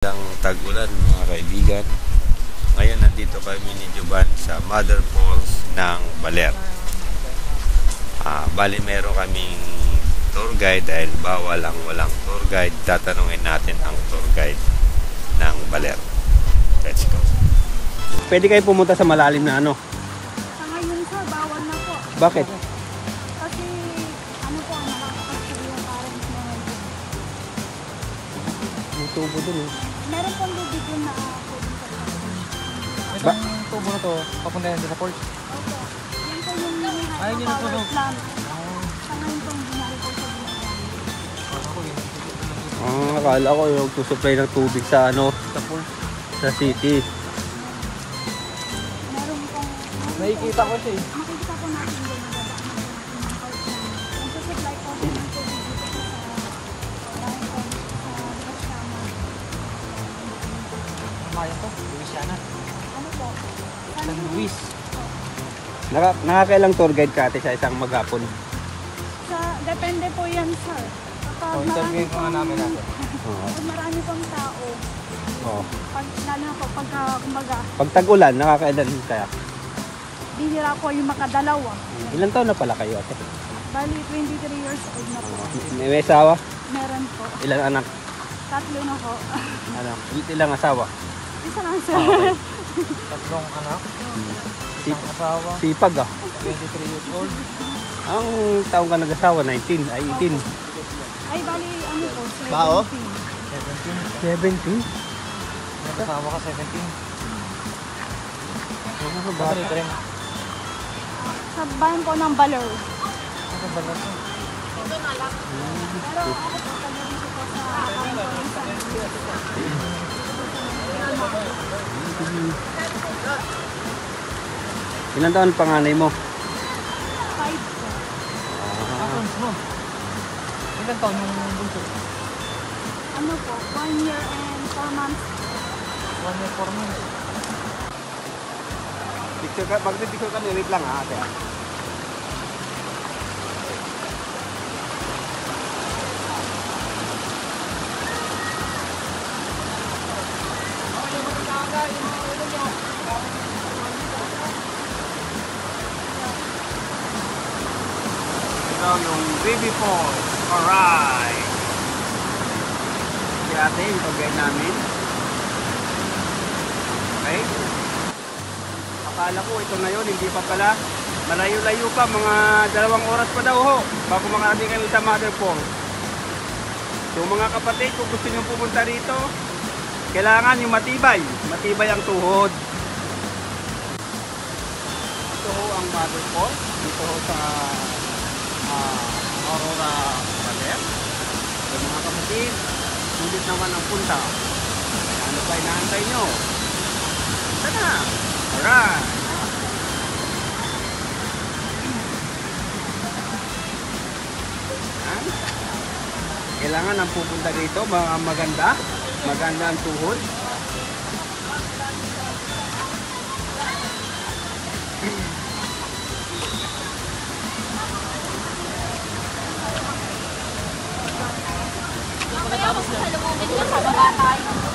Magandang tag-ulan mga kaibigan. Ngayon nandito kami ni Juban sa Mother Falls ng Baler. Bali meron kaming tour guide dahil bawal ang walang tour guide. Tatanungin natin ang tour guide ng Baler. Let's go. Pwede kayo pumunta sa malalim na ano? Sa ngayon sir, bawal na po. Bakit? Kasi ano po ang nakakapagpili yung parents na May tubo dun eh. meron pong lubid yun na pwedeng sa Itong tubo na to, papunta yan din sa port. Opo. Yan po yung Ay, yun ang power tunog. plant. Sa ngayon po hindi na rin po sa ginagawa. Akala ko yung susupply ng tubig sa ano? Sa port. Sa city. Meron pong Nakikita ko siya eh. makikita po natin yung nagdadaan ng power plant. Yung susupply po din ng tubig dito po sa bahay po sa Lusciana. Maya to, Louisiana. Ano po? San Luis. Nakakailang tour guide ka ate sa isang maghapon? Depende po yan sir. Kapag O, interview ko nga namin natin. Pag marami pong tao, Oo. lalo na po pagka kumbaga, Pag tag-ulan, nakakailan kaya? bihira po yung makadalawa. Ilan taon na pala kayo ate? Bali, 23 years old na po. May asawa? Meron po. Ilang anak? 3 na po. Ano? Ilang asawa? Isa lang sir. Okay. Tatlong anak, Sip isang asawa, sipag ah. 23 years old. Ang taong ka nag-asawa, 19, ay 18. Ay, bali, ano po, 17. Bao? 17. 17? Nag-asawa ka 17. Ano ba? Bakit rin? Sa bayan po ng Baler. Ano ba na to? Pero ako po, taga dito po sa bayan po ng San Luis. Ilan taon panganay mo? 5 po. Accounts mo. Ilan taon yung bunso? Ano po, 1 year and 4 months. 1 year, 4 months. Picture ka, mag-picture ka, wait lang ha ate. Ito yung baby falls. Alright. Si ate yung pag-guide namin. Okay. Akala ko ito na yun, hindi pa pala. Malayo-layo pa, mga 2 oras pa daw ho bago makarating kami sa Mother Falls. So mga kapatid, kung gusto nyo pumunta rito, kailangan yung matibay. Matibay ang tuhod. Ito ho ang Mother Falls. Dito ho sa Aurora Baler. So mga kapatid, sulit naman ang punta. Ano pa inaantay nyo? Tara! Alright! Kailangan ang pupunta dito, mga maganda ang tuhod. Tapos sa lumubin ko sa baba tayo.